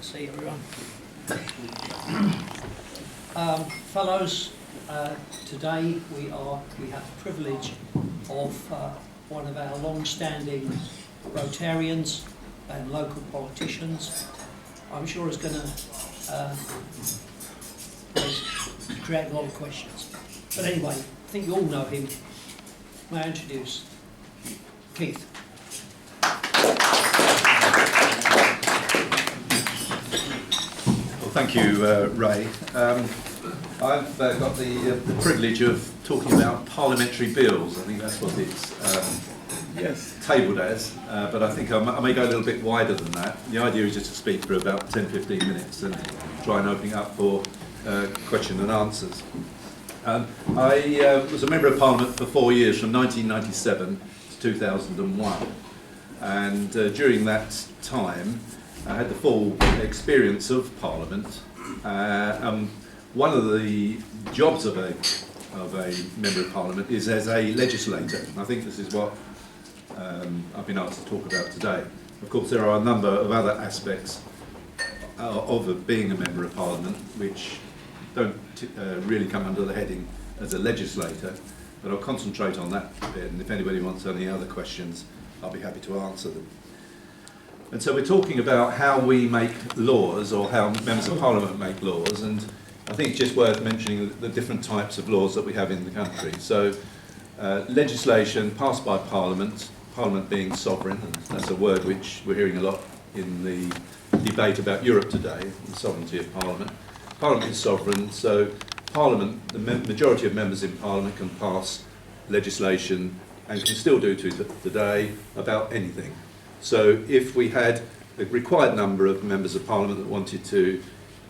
See everyone. Fellows, today we have the privilege of one of our long-standing Rotarians and local politicians. I'm sure is going to create a lot of questions. But anyway, I think you all know him. May I introduce Keith? Well, thank you, Ray. I've got the privilege of talking about parliamentary bills. I think that's what it's tabled as, but I think I may go a little bit wider than that. The idea is just to speak for about 10-15 minutes and try and open it up for question and answers. I was a Member of Parliament for 4 years, from 1997 to 2001, and during that time I had the full experience of Parliament. One of the jobs of a Member of Parliament is as a legislator. I think this is what I've been asked to talk about today. Of course, there are a number of other aspects of being a Member of Parliament which don't really come under the heading as a legislator, but I'll concentrate on that bit, and if anybody wants any other questions, I'll be happy to answer them. And so we're talking about how we make laws, or how Members of Parliament make laws, and I think it's just worth mentioning the different types of laws that we have in the country. So legislation passed by Parliament, Parliament being sovereign, and that's a word which we're hearing a lot in the debate about Europe today, the sovereignty of Parliament. Parliament is sovereign, so Parliament, the majority of members in Parliament can pass legislation and can still do to today about anything. So if we had a required number of members of Parliament that wanted to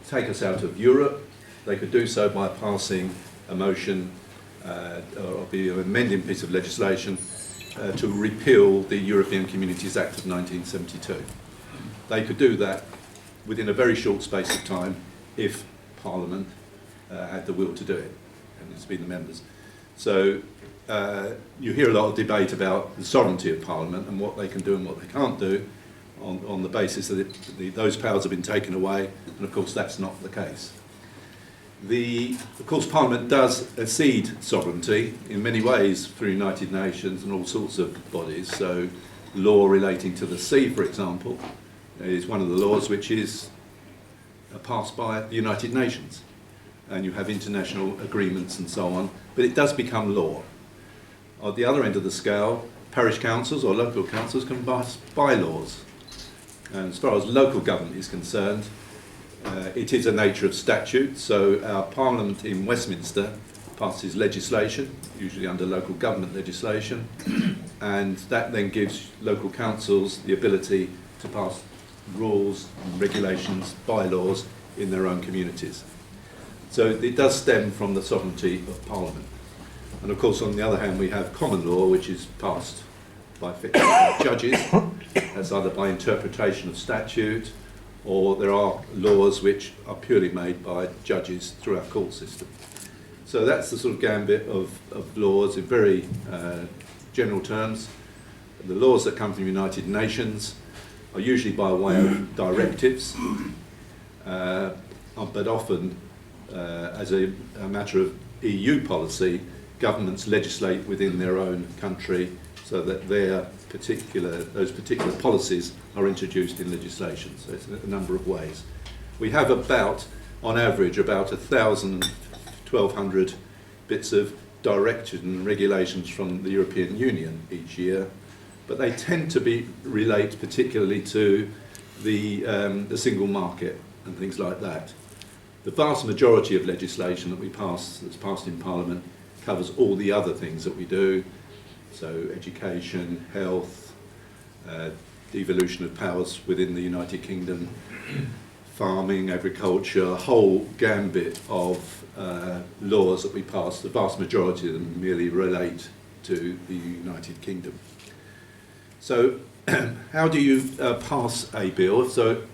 take us out of Europe, they could do so by passing a motion or be an amending piece of legislation to repeal the European Communities Act of 1972. They could do that within a very short space of time if Parliament had the will to do it, and it's been the members. So you hear a lot of debate about the sovereignty of Parliament and what they can do and what they can't do on the basis that those powers have been taken away, and of course that's not the case. Of course, Parliament does cede sovereignty in many ways through United Nations and all sorts of bodies. So law relating to the sea, for example, is one of the laws which is passed by the United Nations, and you have international agreements and so on, but it does become law. At the other end of the scale, parish councils or local councils can pass bylaws, and as far as local government is concerned, it is a nature of statute. So our Parliament in Westminster passes legislation, usually under local government legislation, and that then gives local councils the ability to pass rules, regulations, bylaws in their own communities. So it does stem from the sovereignty of Parliament. And of course, on the other hand, we have common law, which is passed by judges. That's either by interpretation of statute, or there are laws which are purely made by judges through our court system. So that's the sort of gambit of laws in very general terms. The laws that come from the United Nations are usually by way of directives, but often as a matter of EU policy, governments legislate within their own country so that those particular policies are introduced in legislation. So it's a number of ways. We have on average, about 1,000, 1,200 bits of directives and regulations from the European Union each year, but they tend to relate particularly to the single market and things like that. The vast majority of legislation that's passed in Parliament covers all the other things that we do, so education, health, devolution of powers within the United Kingdom, farming, agriculture, a whole gambit of laws that we pass. The vast majority of them merely relate to the United Kingdom. So how do you pass a bill? So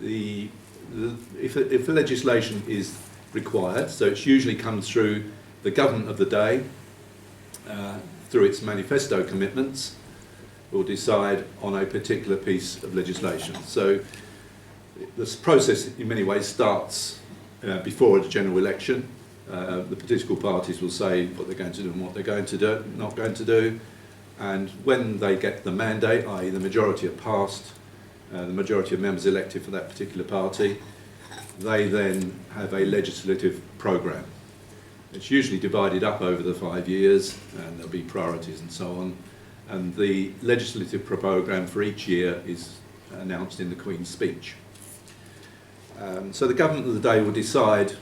if a legislation is required, so it usually comes through the government of the day, through its manifesto commitments, will decide on a particular piece of legislation. So this process in many ways starts before the general election. The political parties will say what they're going to do and what they're going to do, not going to do, and when they get the mandate, i.e. the majority are passed, the majority of members elected for that particular party, they then have a legislative programme. It's usually divided up over the 5 years, and there'll be priorities and so on, and the legislative programme for each year is announced in the Queen's speech. So the government of the day will decide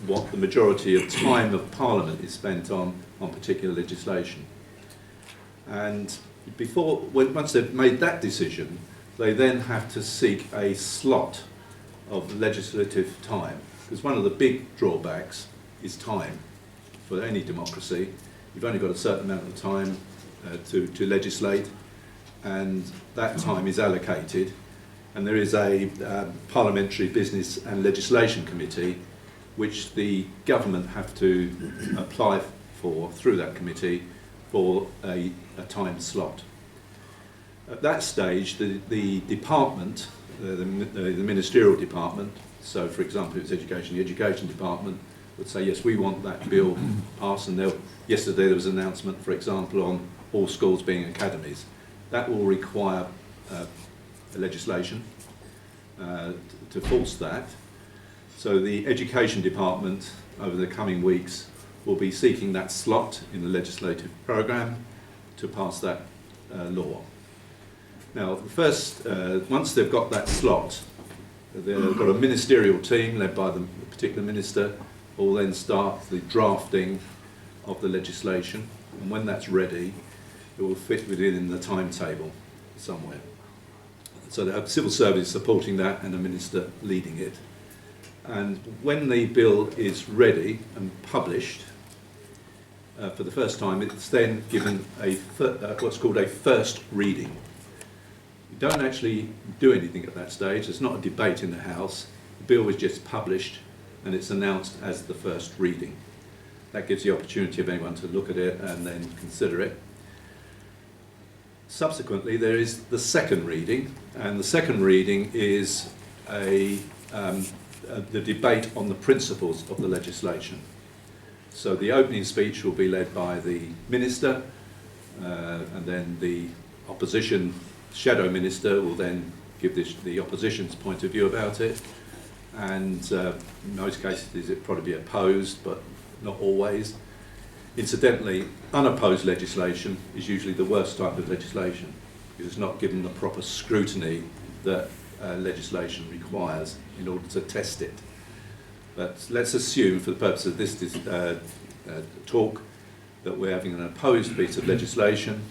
what the majority of time of Parliament is spent on particular legislation. And once they've made that decision, they then have to seek a slot of legislative time. Because one of the big drawbacks is time for any democracy. You've only got a certain amount of time to legislate, and that time is allocated. And there is a Parliamentary Business and Legislation Committee which the government have to apply for through that committee for a time slot. At that stage, the department, the ministerial department, so for example if it's education, the education department would say yes, we want that bill passed, and yesterday there was an announcement, for example, on all schools being academies. That will require legislation to force that. So the Education Department over the coming weeks will be seeking that slot in the legislative programme to pass that law. Now, once they've got that slot, they've got a ministerial team led by the particular minister who will then start the drafting of the legislation, and when that's ready, it will fit within the timetable somewhere. So they have civil service supporting that and a minister leading it. And when the bill is ready and published for the first time, it's then given what's called a first reading. You don't actually do anything at that stage. There's not a debate in the House. The bill is just published and it's announced as the first reading. That gives the opportunity of anyone to look at it and then consider it. Subsequently, there is the second reading, and the second reading is the debate on the principles of the legislation. So the opening speech will be led by the minister, and then the opposition shadow minister will then give the opposition's point of view about it, and in most cases it'll probably be opposed, but not always. Incidentally, unopposed legislation is usually the worst type of legislation because it's not given the proper scrutiny that legislation requires in order to test it. But let's assume, for the purpose of this talk, that we're having an opposed piece of legislation.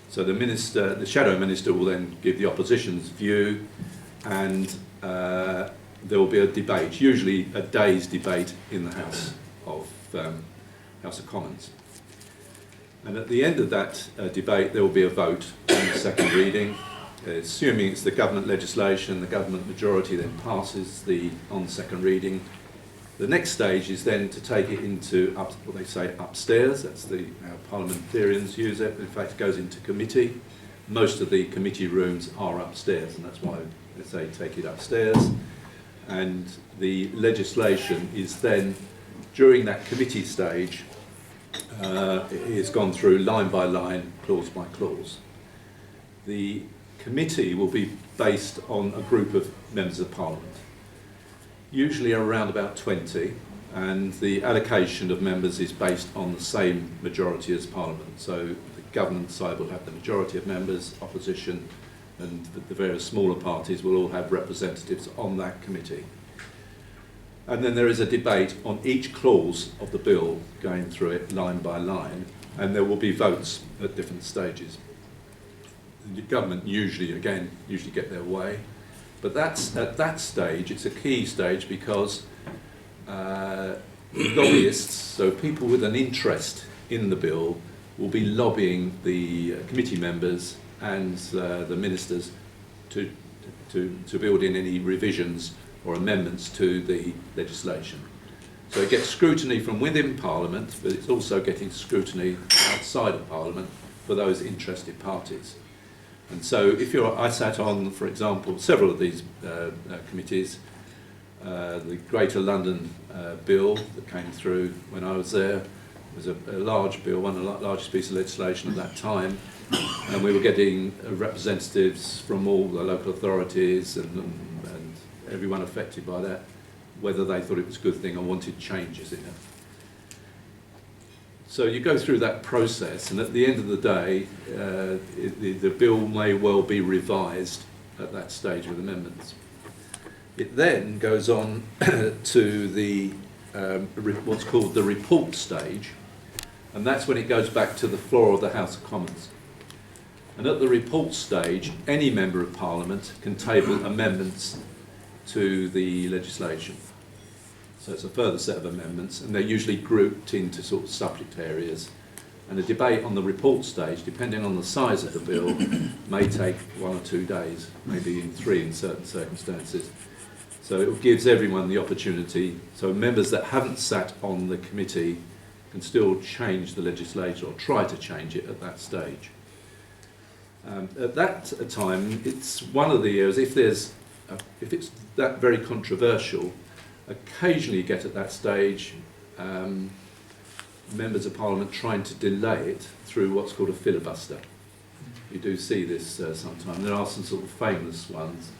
So the shadow minister will then give the opposition's view, and there will be a debate, usually a day's debate in the House of Commons. And at the end of that debate, there will be a vote on the second reading. Assuming it's the government legislation, the government majority then passes on second reading. The next stage is then to take it into what they say upstairs. That's how parliamentarians use it. In fact, it goes into committee. Most of the committee rooms are upstairs, and that's why they say take it upstairs. And the legislation is then, during that committee stage, it is gone through line by line, clause by clause. The committee will be based on a group of members of Parliament, usually around about 20, and the allocation of members is based on the same majority as Parliament. So the government side will have the majority of members, opposition, and the various smaller parties will all have representatives on that committee. And then there is a debate on each clause of the bill, going through it line by line, and there will be votes at different stages. The government usually get their way, but at that stage, it's a key stage because lobbyists, so people with an interest in the bill, will be lobbying the committee members and the ministers to build in any revisions or amendments to the legislation. So it gets scrutiny from within Parliament, but it's also getting scrutiny outside of Parliament for those interested parties. And so I sat on, for example, several of these committees. The Greater London Bill that came through when I was there was a large bill, one of the largest pieces of legislation at that time, and we were getting representatives from all the local authorities and everyone affected by that, whether they thought it was a good thing or wanted changes in it. So you go through that process, and at the end of the day, the bill may well be revised at that stage with amendments. It then goes on to the what's called the report stage, and that's when it goes back to the floor of the House of Commons. And at the report stage, any member of Parliament can table amendments to the legislation. So it's a further set of amendments, and they're usually grouped into sort of subject areas. And a debate on the report stage, depending on the size of the bill, may take 1 or 2 days, maybe even 3 in certain circumstances. So it gives everyone the opportunity, so members that haven't sat on the committee can still change the legislation or try to change it at that stage. At that time, it's one of the areas, if it's that very controversial, occasionally you get at that stage members of Parliament trying to delay it through what's called a filibuster. You do see this sometimes. There are some sort of famous ones.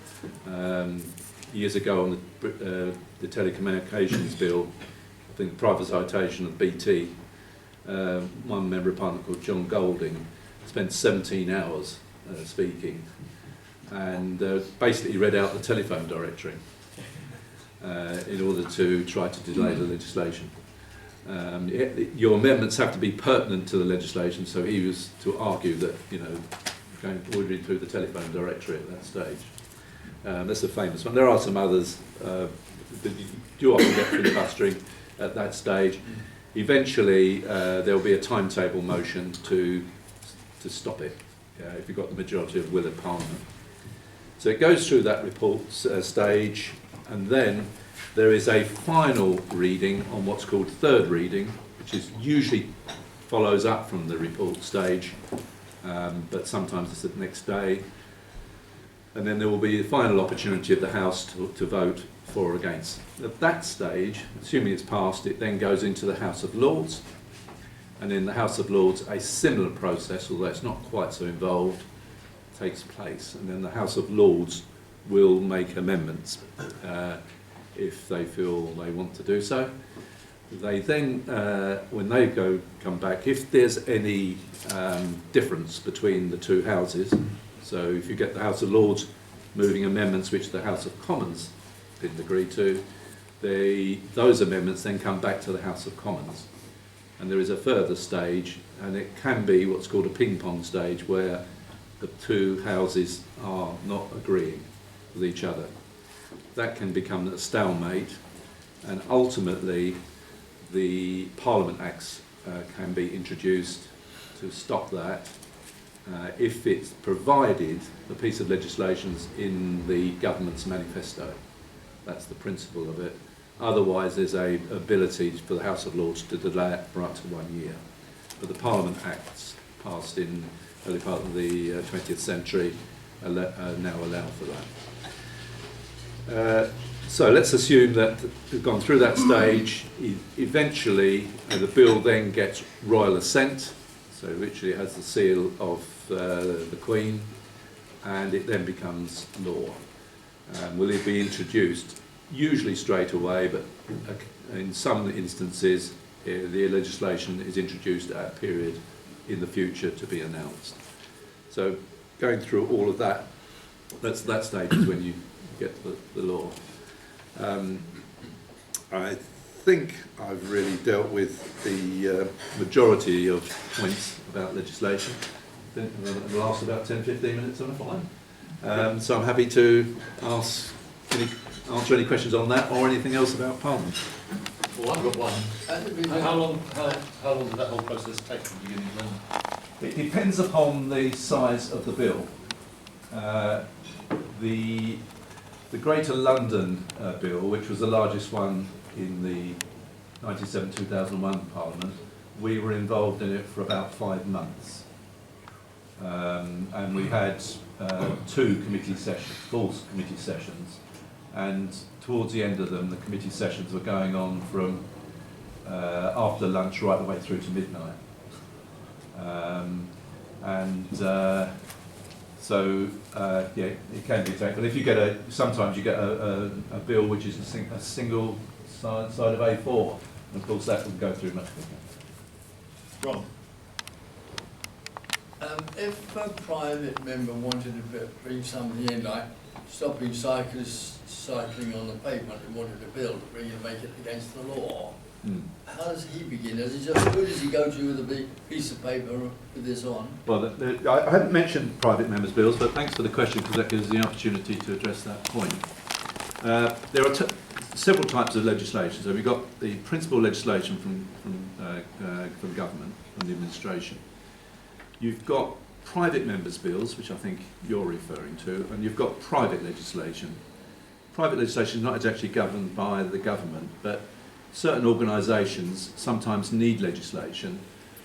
Years ago on the telecommunications bill, I think privatisation of BT, one member of Parliament called John Golding spent 17 hours speaking and basically read out the telephone directory in order to try to delay the legislation. Your amendments have to be pertinent to the legislation, so he was to argue that, going ordering through the telephone directory at that stage. That's a famous one. There are some others that you do often get filibustering at that stage. Eventually, there'll be a timetable motion to stop it if you've got the majority of will of Parliament. So it goes through that report stage, and then there is a final reading on what's called third reading, which is usually follows up from the report stage, but sometimes it's the next day. And then there will be the final opportunity of the House to vote for or against. At that stage, assuming it's passed, it then goes into the House of Lords. And in the House of Lords, a similar process, although it's not quite so involved, takes place. And then the House of Lords will make amendments if they feel they want to do so. They then, when they come back, if there's any difference between the two houses, so if you get the House of Lords moving amendments which the House of Commons didn't agree to, those amendments then come back to the House of Commons. And there is a further stage, and it can be what's called a ping-pong stage, where the two houses are not agreeing with each other. That can become a stalemate, and ultimately the Parliament Acts can be introduced to stop that. If it's provided the piece of legislation is in the government's manifesto. That's the principle of it. Otherwise, there's a ability for the House of Lords to delay it for up to 1 year. But the Parliament Acts passed in the early part of the 20th century now allow for that. So let's assume that we've gone through that stage. Eventually, the bill then gets royal assent, so literally it has the seal of the Queen, and it then becomes law. Will it be introduced? Usually straight away, but in some instances the legislation is introduced at a period in the future to be announced. So going through all of that, that stage is when you get the law. I think I've really dealt with the majority of points about legislation. I think it'll last about 10-15 minutes on a fine. So I'm happy to answer any questions on that or anything else about Parliament. Well, I've got one. How long did that whole process take from beginning to end? It depends upon the size of the bill. The Greater London Bill, which was the largest one in the 1997-2001 Parliament, we were involved in it for about 5 months. and we had two full committee sessions, and towards the end of them, the committee sessions were going on from after lunch right the way through to midnight. So yeah, it can be taken. But if you get sometimes you get a bill which is a single side of A4, and of course that will go through much quicker. Ron? If a private member wanted to bring something in, like stopping cyclists cycling on the pavement and wanted a bill to bring and make it against the law, how does he begin? Who does he go to with a big piece of paper with this on? Well, I hadn't mentioned private members' bills, but thanks for the question, because that gives us the opportunity to address that point. There are several types of legislation. So we've got the principal legislation from government, from the administration. You've got private members' bills, which I think you're referring to, and you've got private legislation. Private legislation is not actually governed by the government, but certain organisations sometimes need legislation,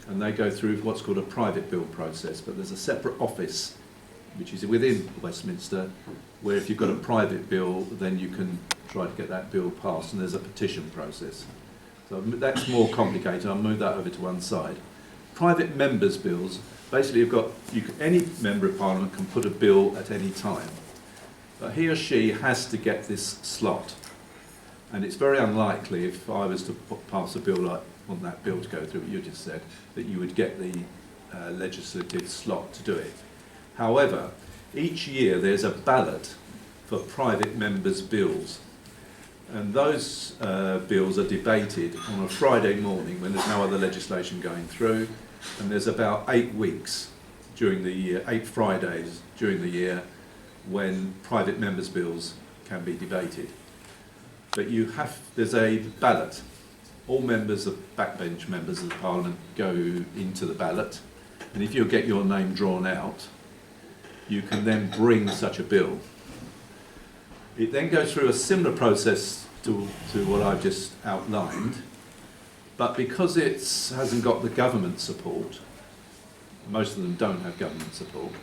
and they go through what's called a private bill process. But there's a separate office, which is within Westminster, where if you've got a private bill, then you can try to get that bill passed, and there's a petition process. So that's more complicated. I'll move that over to one side. Private members' bills, basically any member of Parliament can put a bill at any time, but he or she has to get this slot. And it's very unlikely, if I was to pass a bill like want that bill to go through what you just said, that you would get the legislative slot to do it. However, each year there's a ballot for private members' bills, and those bills are debated on a Friday morning when there's no other legislation going through, and there's about 8 weeks during the year, 8 Fridays during the year, when private members' bills can be debated. But there's a ballot. All members of backbench members of the Parliament go into the ballot, and if you get your name drawn out, you can then bring such a bill. It then goes through a similar process to what I've just outlined, but because it hasn't got the government support, most of them don't have government support,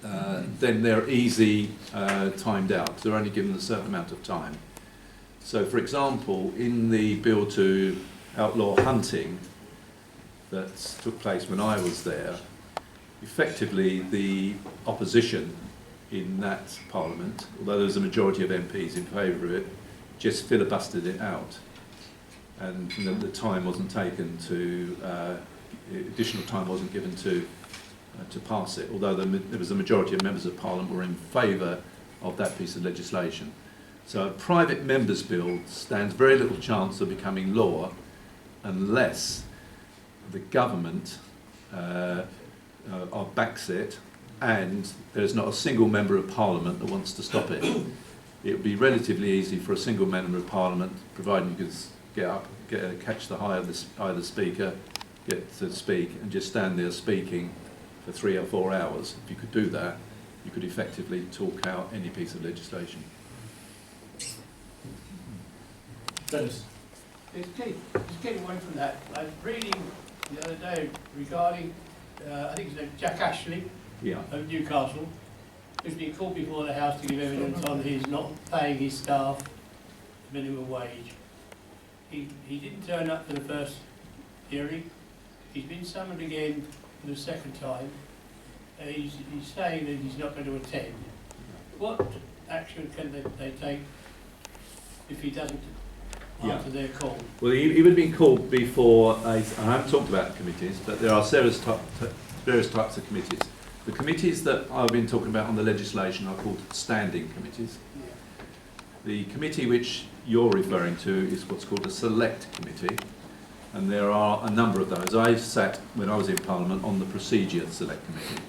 then they're easy timed out, because they're only given a certain amount of time. So, for example, in the bill to outlaw hunting that took place when I was there, effectively the opposition in that Parliament, although there was a majority of MPs in favour of it, just filibustered it out, and the time wasn't taken to, additional time wasn't given to pass it, although there was a majority of members of Parliament were in favour of that piece of legislation. So a private members' bill stands very little chance of becoming law unless the government backs it, and there's not a single member of Parliament that wants to stop it. It would be relatively easy for a single member of Parliament, providing you could get up, catch the eye of the speaker, get to speak, and just stand there speaking for 3 or 4 hours. If you could do that, you could effectively talk out any piece of legislation. Dennis? It's getting away from that. I was reading the other day regarding, I think his name Jack Ashley of Newcastle, who's been called before the House to give evidence on his not paying his staff minimum wage. He didn't turn up for the first hearing. He's been summoned again for the second time. He's saying that he's not going to attend. What action can they take if he doesn't answer their call? Well, he would have been called before, I haven't talked about committees, but there are various types of committees. The committees that I've been talking about on the legislation are called standing committees. Yeah. The committee which you're referring to is what's called a select committee, and there are a number of those. I sat, when I was in Parliament, on the procedure select committee,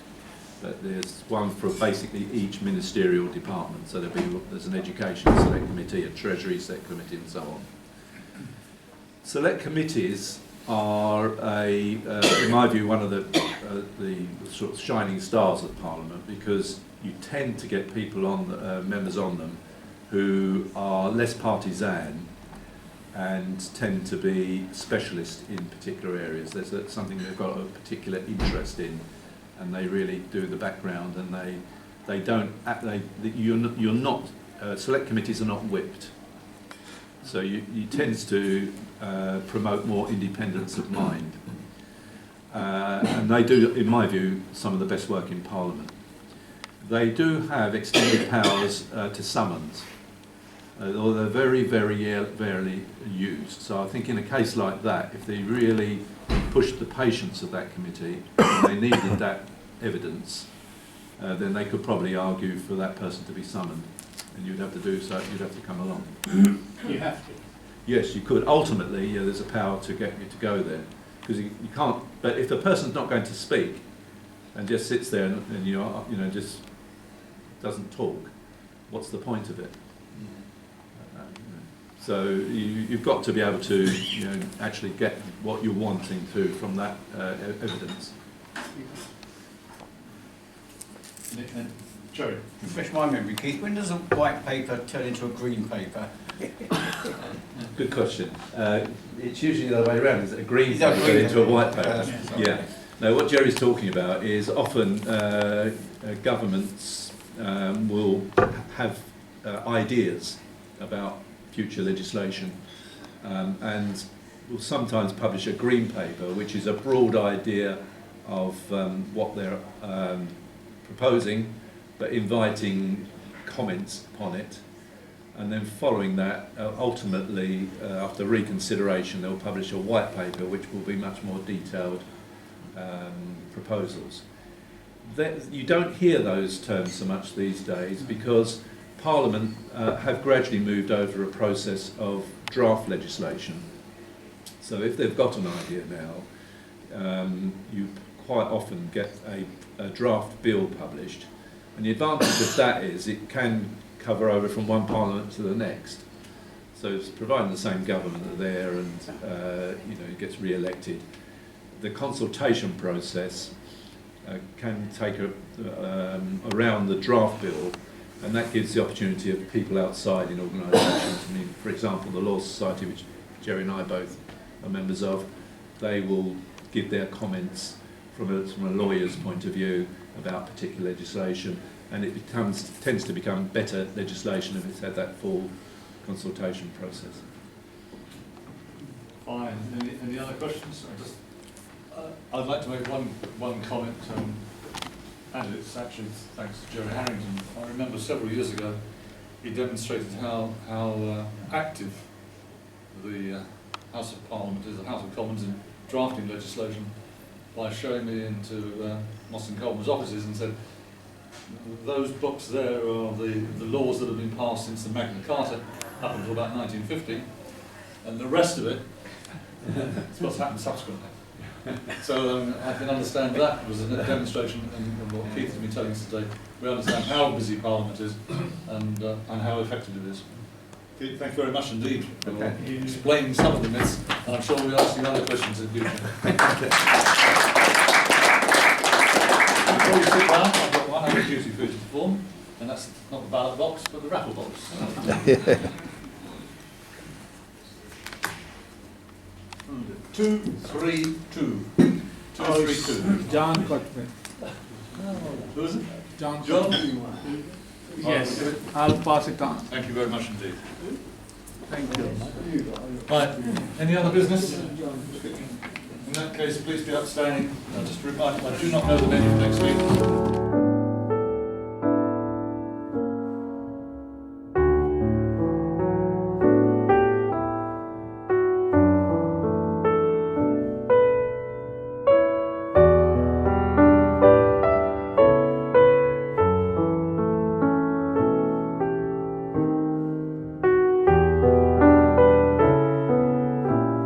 but there's one for basically each ministerial department. So there's an education select committee, a treasury select committee, and so on. Select committees are, in my view, one of the sort of shining stars of Parliament, because you tend to get people on, members on them, who are less partisan and tend to be specialists in particular areas. There's something they've got a particular interest in, and they really do the background, and you're not select committees are not whipped, so you tends to promote more independence of mind, and they do, in my view, some of the best work in Parliament. They do have extended powers to summons, although they're very, very rarely used. So I think in a case like that, if they really pushed the patience of that committee, and they needed that evidence, then they could probably argue for that person to be summoned, and you'd have to do so. You'd have to come along. You have to. Yes, you could. Ultimately, yeah, there's a power to get you to go there, because you can't. But if the person's not going to speak and just sits there and just doesn't talk, what's the point of it? So you've got to be able to actually get what you're wanting to from that evidence. Jerry. Refresh my memory, Keith. When does a white paper turn into a green paper? Good question. It's usually the other way around. Is it a green paper into a white paper? Yeah. No, what Jerry's talking about is often governments will have ideas about future legislation, and will sometimes publish a green paper, which is a broad idea of what they're proposing, but inviting comments upon it. And then following that, ultimately, after reconsideration, they'll publish a white paper, which will be much more detailed proposals. You don't hear those terms so much these days, because Parliament have gradually moved over a process of draft legislation. So if they've got an idea now, you quite often get a draft bill published, and the advantage of that is it can cover over from one Parliament to the next. So it's providing the same government are there, and it gets re-elected. The consultation process can take around the draft bill, and that gives the opportunity of people outside in organisations. I mean, for example, the Law Society, which Jerry and I both are members of, they will give their comments from a lawyer's point of view about particular legislation, and it tends to become better legislation if it's had that full consultation process. Fine. Any other questions? I'd like to make one comment, and it's actually thanks to Jerry Harrington. I remember several years ago he demonstrated how active the House of Parliament is, the House of Commons, in drafting legislation, by showing me into Moss and Coleman's offices and said, those books there are the laws that have been passed since the Magna Carta up until about 1950, and the rest of it is what's happened subsequently. So I can understand that was a demonstration, and what Keith has been telling us today. We understand how busy Parliament is and how effective it is. Keith, thank you very much indeed for explaining some of the myths, and I'm sure we'll ask you other questions in the future. Before you sit down, I've got one other duty for you to perform, and that's not the ballot box, but the raffle box. 232. 232. John Cutman. Who is it? John. Yes. I'll pass it on. Thank you very much indeed. Thank you. Right. Any other business? In that case, please be abstaining. Just a reminder, I do not know the menu for next week.